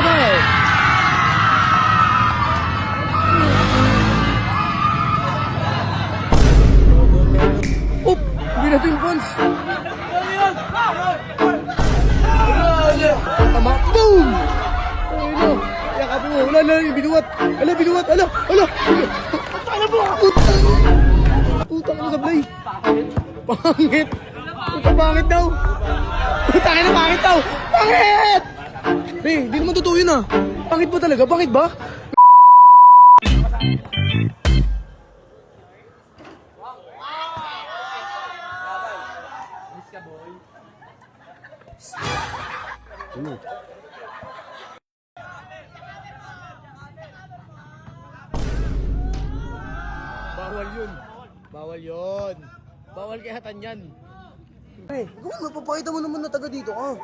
Patay! Oop! Hindi natin yung pons! Tama! Boom! Ano? Yakapin mo! Wala! Binuwat! Binuwat! Ala! Ano po? Putang mo sablay! Pangit! Pangit daw! Putang na pangit daw! Pangit! Di naman totoo yun ah! Pangit ba talaga? Pangit ba? Bawal yun. Bawal kayatan yan. Pre, mapapakita mo naman na taga dito ka.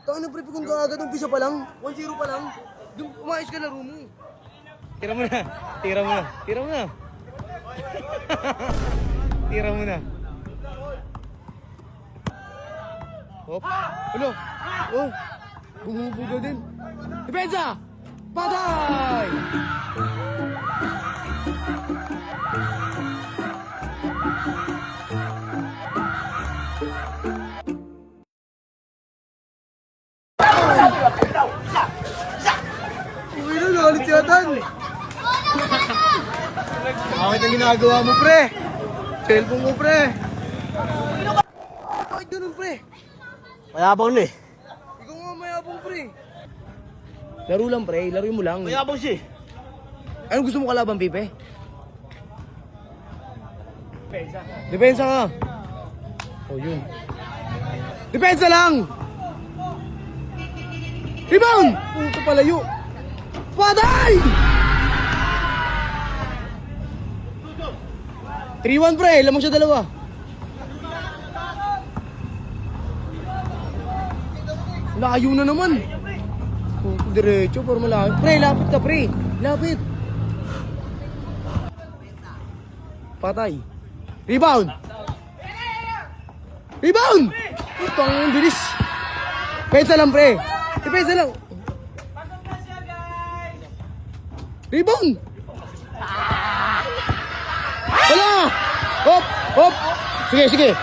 Taka na pre, kung kaagad umpisa pa lang, 1-0 pa lang, umayos ka laro mo. Tira mo na. Tira mo na. Hop. Ano? Oh. Bumubuga din. Depensa! Patay! Uy na, galit si Atan. Bakit ang ginagawa mo, pre? Cellphone mo, pre. Bakit ganun, pre? Mayabang na eh. Ikaw nga mayabang, pre. Laro lang, pre. Laro mo lang. Mayabang siya eh. Anong gusto mo kalaban, Pipe? Depensa ka. Oh, yun. Depensa lang! Rebound! Puto palayo. Patay! 3-1, pre. Lamang siya dalawa. Layo na naman. Diretso, para malayo. Pre, lapit ka, pre. Lapit. Patay. Rebound! Putang, bilis. Pensa lang, pre. Pensa lang. Rebound! Wala! Hop! Sige.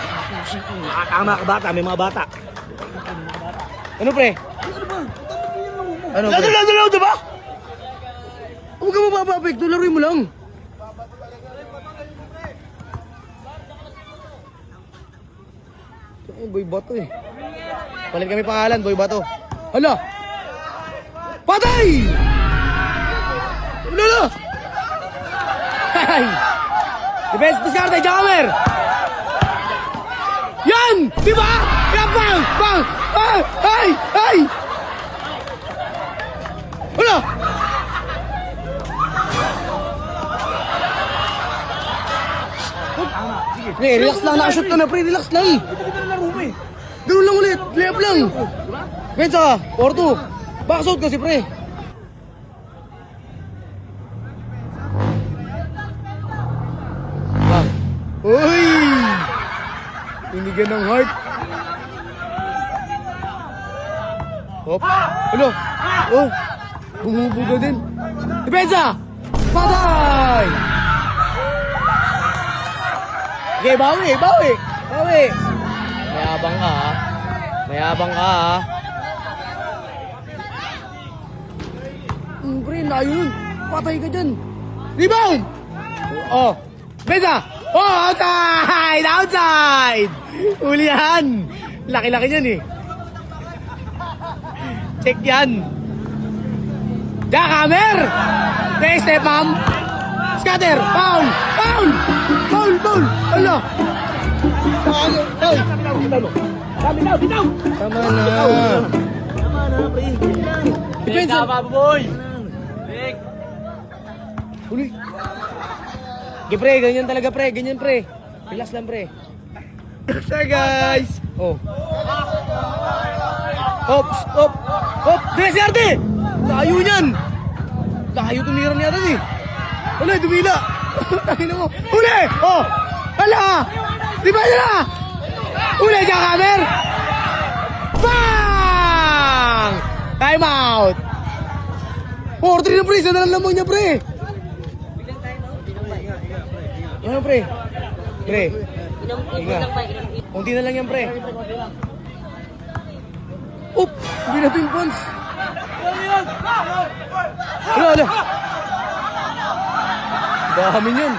Tama ka bata, may mga bata. Ano, pre? Ano, pre? Lalo, diba? Huwag ka mapapapekto, laruin mo lang. Boy Bato eh. Palit kami pangalan, Boy Bato. Hala! Patay! Lolo! Hay! Defense diskarte, Jammer! Yan! Diba? Yan, bang! Ay! Hala! Pre, relax lang, nakashoot ka na, pre, relax lang. Ganun lang ulit, layup lang. Bensa, 4-2. Backshot kasi, pre. Uy! Tinigan ng heart. Hop. Ano? Oh! Bumubuga din. Depensa! Patay! Okay, bawi. Mayabang ka ha. Pre, layo yun. Patay ka dyan. Rebound! Oh. Besa! Oh, outside! Ulihan! Laki-laki yan eh. Check yan. Jackhammer! Next step, ma'am. Scatter! Foul! Ala! Bitaw! Tama na, pre. Depensa! Boy! Uli! Okay, pre, ganyan talaga, pre. Ganyan, pre. Relax lang, pre. Sir, guys! Oh. Hop! Deserte! Layo niyan! Layo tumira niya rin eh. Wala, dumila. Takin mo. Uli! Oh! Hala! Di ba nila? Uli, Jackhammer! Bang! Time out! 4-3 na pre, isa na lang lamang niya pre. Ano pre? Pre. Inga. Kunti na lang yan pre. Oop! Binaping pons. Hala. Dami yun.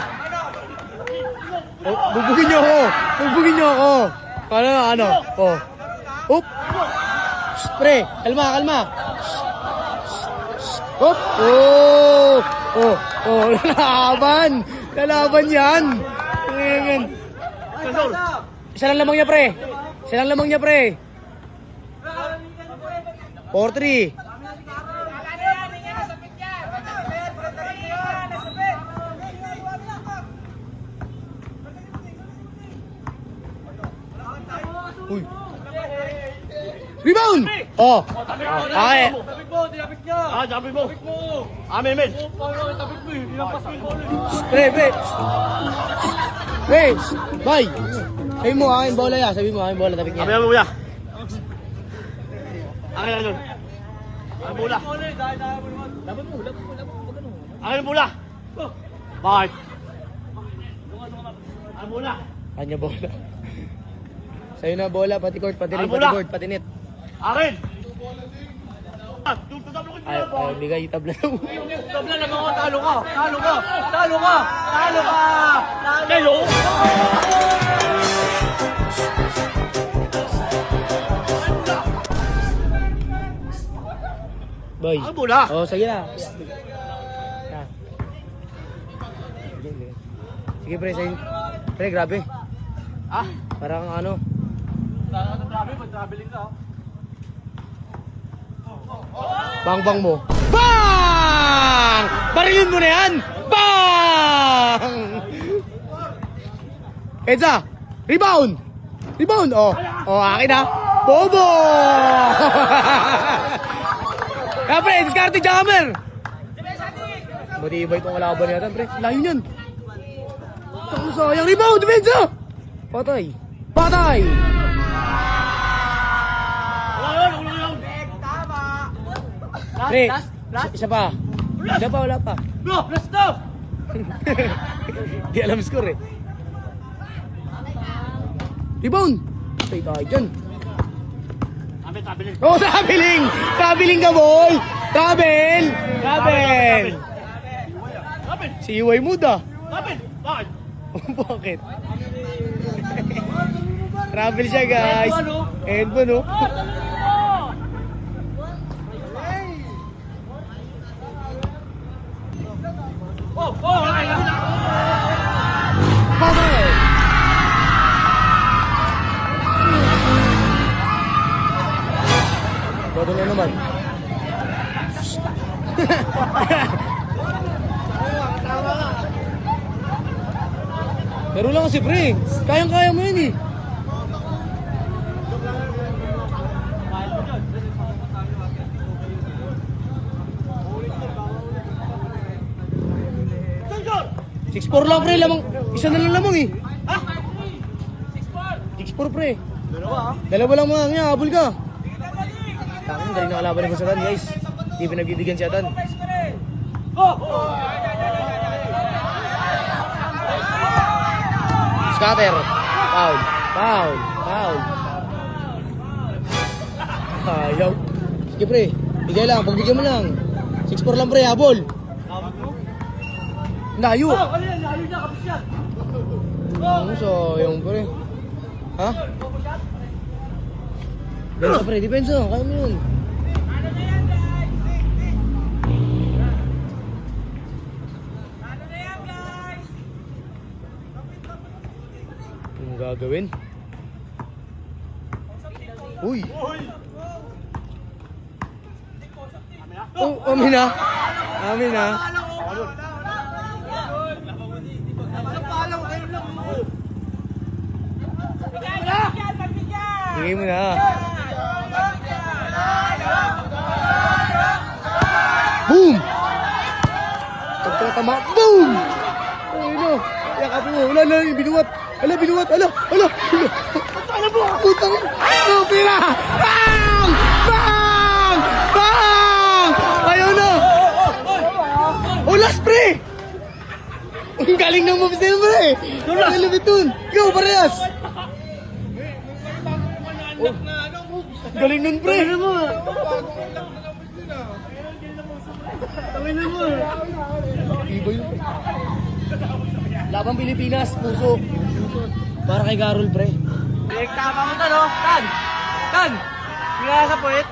Oh, bubugin niyo ako. Bubugin niyo ako. Ano? Oh. Oop! Shh, pre, kalma. Hop! Oh, lalaban yan. Ngayon. Isa lang lamang niya, pre. 4-3. Uy. Rebound! Oh. Okay. Sabi mo. Amen. Pre. Bye. Sabi mo akin bola ya. Tapik niya. Sabi mo kuya. Akin lang yun. Akin bola. Akin bola. Bakit? Akin bola. Kanya bola. Sa'yo na bola, pati court, pati rin, bola. pati court, pati net. Akin. Ay, bigay tabla daw. Tabla lang ako. Talo ka. Kayo. Boy. Akin bola. Oh, sige na. Sige pre, sa'yo. Pre, grabe. Parang ano. Mag-traveling ka. Bang mo. Bang! Barilin mo na yan! Bang! Edsa! Rebound! Oh, akin na. Bobo! Kaya pre, diskarte jammer! Matibay itong kalaban natin pre. Layo niyan. Ang sayang. Rebound! Depensa! Patay! Pre, isa pa. Wala pa. No, let's go! Di alam score eh. Rebound! Patay tayo dyan. Tabeling. Oh, tabeling! Tabeling ka, boy! Tabel! Si Iway Mood ah. Bakit? Bakit? Travel siya guys. And ba no? Bodo na naman. Pero lang kasi pre, kayang-kaya mo yun eh. Six-4 lang pre, lamang. Isa na lang lamang eh. 6-4 pre. Dalawa lang mga nga, habol ka. Takin, dali nakalaban ni Basaran guys. Hindi pinagbibigyan siya tan. Scatter. Foul. Ayaw. Sige pre, bigay lang, pagbigyan mo lang. 6-4 lang pre, habol. Layo. Ano sayang pre. Ha? Depensa pre, depensa. Kaya mo yun. Anong gagawin? Uy! Oh, amin na. Bigay mo na. Boom! Pagkatama, boom! Ano? Yakap mo. Wala, binuwat. Binuwat. Ala! Ano mo? Putang! Pira! Bang! Ayaw na! Galing ng moves na yun, pre. Dulas. Ang lupit dun. Ikaw, parehas. Galing nun, pre. Tangin mo. Tangin mo. Iba yun, pre. Labang Pilipinas, puso. Para kay Garol, pre. Tama mo to, no? Tan! Tan! Hindi ka sa puwet?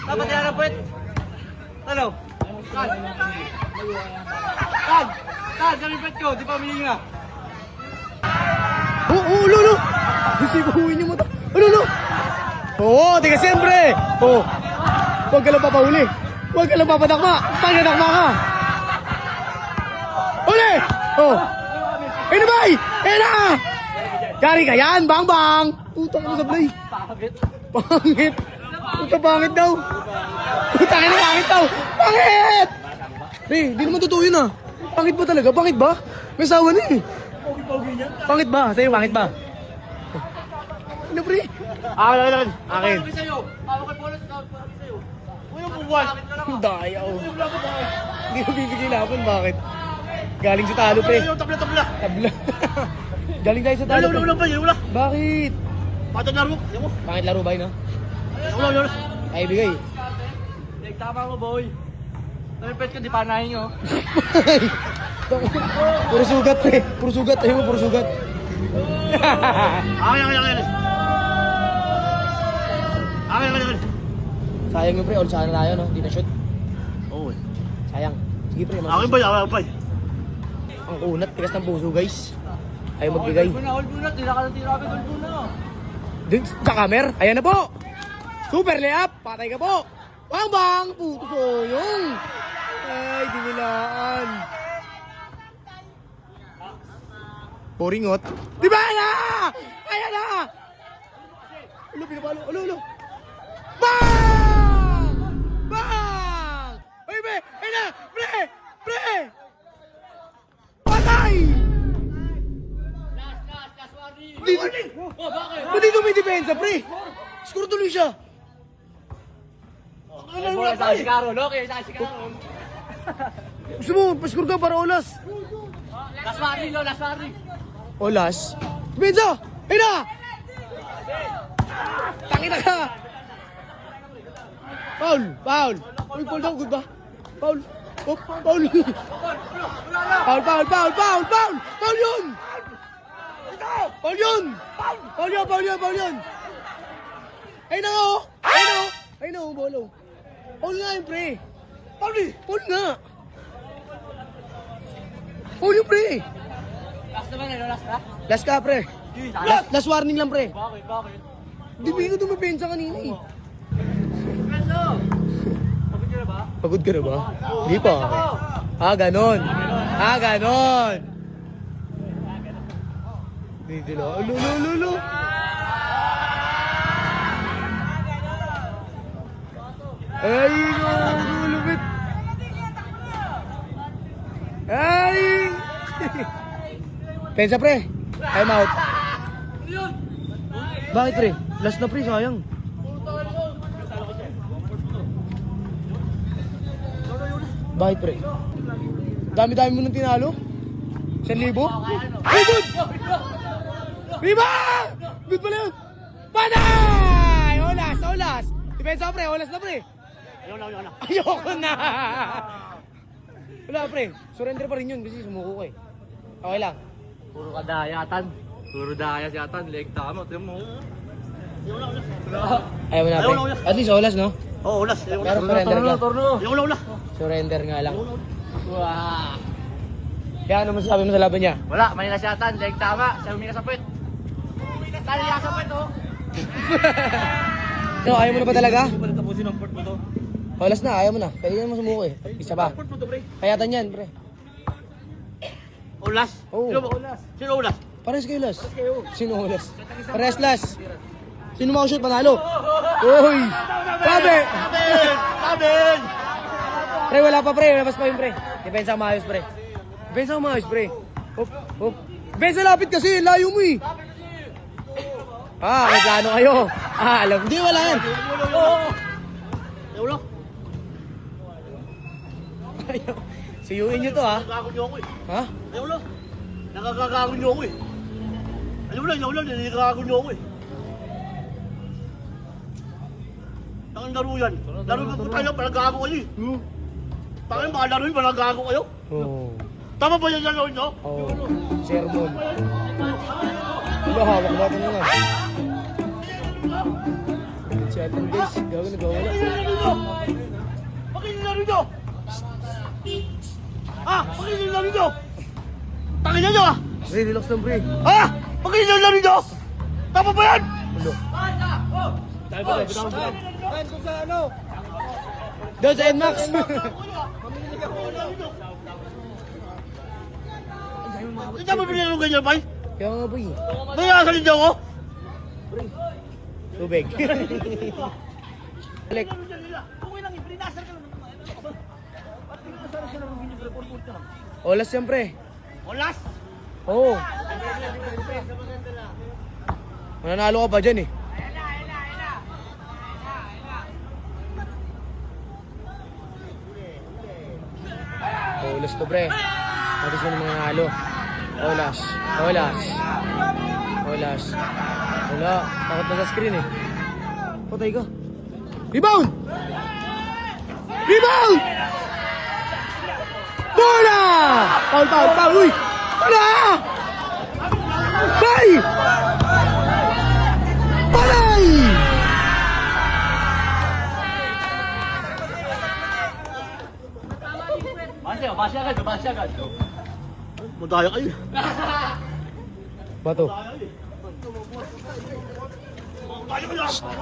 Dapat hindi ka sa puwet? Ano? Tan! Tan! Tan! Kami puwet ko, di pa humihinga. Lolo! Gusto ko huwin yung mata. Lolo! Oo, di ka siyempre. Oo. Huwag ka lang papahuli. Huwag ka lang papadakma. Pagdadakma ka. Huli! Oo. Ayun na bay! Ayun na! Yari ka yan, bang bang! Putang ano sa play? Pangit! Puta pangit daw! Putang ina pangit daw! Pangit! Pre, di naman totoo yun ah. Pangit ba talaga? Pangit ba? May sawa na eh. Pangit ba? Sa'yo pangit ba? Ano pre? Akin. Akin. Ako sa'yo. Ako kay Polos, ako sa'yo. Uy, yung buwan. Dayaw. Hindi ko bibigay laban, bakit? Galing sa talo pre. Yung tabla. Tabla. Galing tayo sa talo pre. Ulang pa, ulang. Bakit? Patag laro. Ayaw mo. Pangit laro ba yun ah? Ulang. Ay bigay. Tama mo, boy. Namipet ko, di panahin nyo. Puro sugat pre. Puro sugat. Ayaw mo, puro sugat. Akin. Sayang yun pre. All sana tayo no? Hindi na shoot. Oo. Sayang. Sige pre. Akin ba? Ang kunat. Tigas ng puso guys. Ayaw magbigay. Hold muna. Tira ka ng tira. Hold muna. Dun sa kamer. Ayan na po. Super layup. Patay ka po. Bang bang. Puto soyong. Ay, dinilaan. Poringot. Di ba na? Ayan na! Ulo, pinapalo. Ulo. Bang! Bang! Ay, be! Ay na! Pre! Patay! Hindi dumidepensa, pre! Score tuloy siya. Wala sa Sigaro. Okay, sa Sigaro. Gusto mo, pascore ka para olas. Last warning. Olas? Depensa! Ay na! Tangina ka! Foul! Uy, foul daw, good ba? Foul! Oh, foul! Foul yun! Foul yun! Ay na oh! Ay na oh, bolo. Foul nga yun, pre! Foul nga! Foul yun, pre! Last naman last na? Last ka, pre. Last warning lang, pre. Bakit? Di ba yung dumapensa kanina eh? Preso! Pagod ka na ba? Pagod ka na ba? Hindi pa. Ganon. Dito lang. Ulo. Ay, lupit. Ay! Pensa, pre. I'm out. Bakit, pre? Last na, pre. Sayang. Bakit, pre? Dami-dami mo nang tinalo? 1,000? Ay, good! Viva! Good pala yun! Panay! Olas! Depensa, pre. Olas na, pre. Ayoko na! Wala, pre. Surrender pa rin yun kasi sumuko ko eh. Okay lang. Puro kadayatan. Puro daya si Atan. Leg tama. Tiyan mo. Ayaw mo na, pre. At least olas, no? Oo, ulas. Pero surrender ka. Ula. Surrender nga lang. Wow. Kaya ano masasabi mo sa laban niya? Wala, may si Atan. Leg tama. Siya huminga sa puwet. Tali ka sa puwet, oh. So, ayaw mo na ba talaga? Hindi pa natapusin ang part mo to. Olas na, ayaw mo na. Pwede naman sumuko eh. Isa pa. Part mo to, pre. Kayatan yan, pre. Ulas? Oo. Sino ba ulas? Sino ulas? Pares kayo, Las. Sino Las? Pares, Las. Sino makashoot, panalo? Uy! Sabi! Sabin! Pre, wala pa, pre. Labas pa yun, pre. Depensa ang maayos, pre. Depensa ang maayos, pre. Hop. Depensa lapit kasi. Layo mo eh. May plano kayo. Alam. Hindi, wala yan. Ulo. Siyuin nyo to ha. Nakakagago niyo ako eh. Ha? Ayaw lang. Nakakagago niyo ako eh. Ayaw lang, nakakagago niyo ako eh. Ang laro yan. Laro ba po tayo, palagago kayo eh. Tangin, mga laro yun, palagago kayo. Oo. Tama ba yung laro nyo? Oo. Sermon. Wala, hawak natin na nga. Si Atan guys, gawin nagwawala. Bakit yung laro nyo? Ah, bakit yung laro nyo? Tangin na nyo ah! Pre, relax lang pre. Ah! Bakit yung laro nyo? Tama ba yan? Ulo. Tayo ba tayo? Kung sa ano? Doon sa NMAX. Hindi mo pinilaro ganyan, Pai? Kaya nga boy. Nangyakasalin niyo ako? Tubig. Balik. Okay lang, ipinasar ka lang. Ba't pinasar siya ng report ka lang? Olas yan pre. Olas! Oo. Mananalo ka pa dyan eh. Olas to pre. Pati sino mananalo. Olas. Olas. Olas. Wala. Takot na sa screen eh. Patay ka. Rebound! Rebound! Bola! Foul, foul, foul! Uy! Wala! Bay! Palay! Basi agad. Madaya kayo. Bato. Madaya kayo.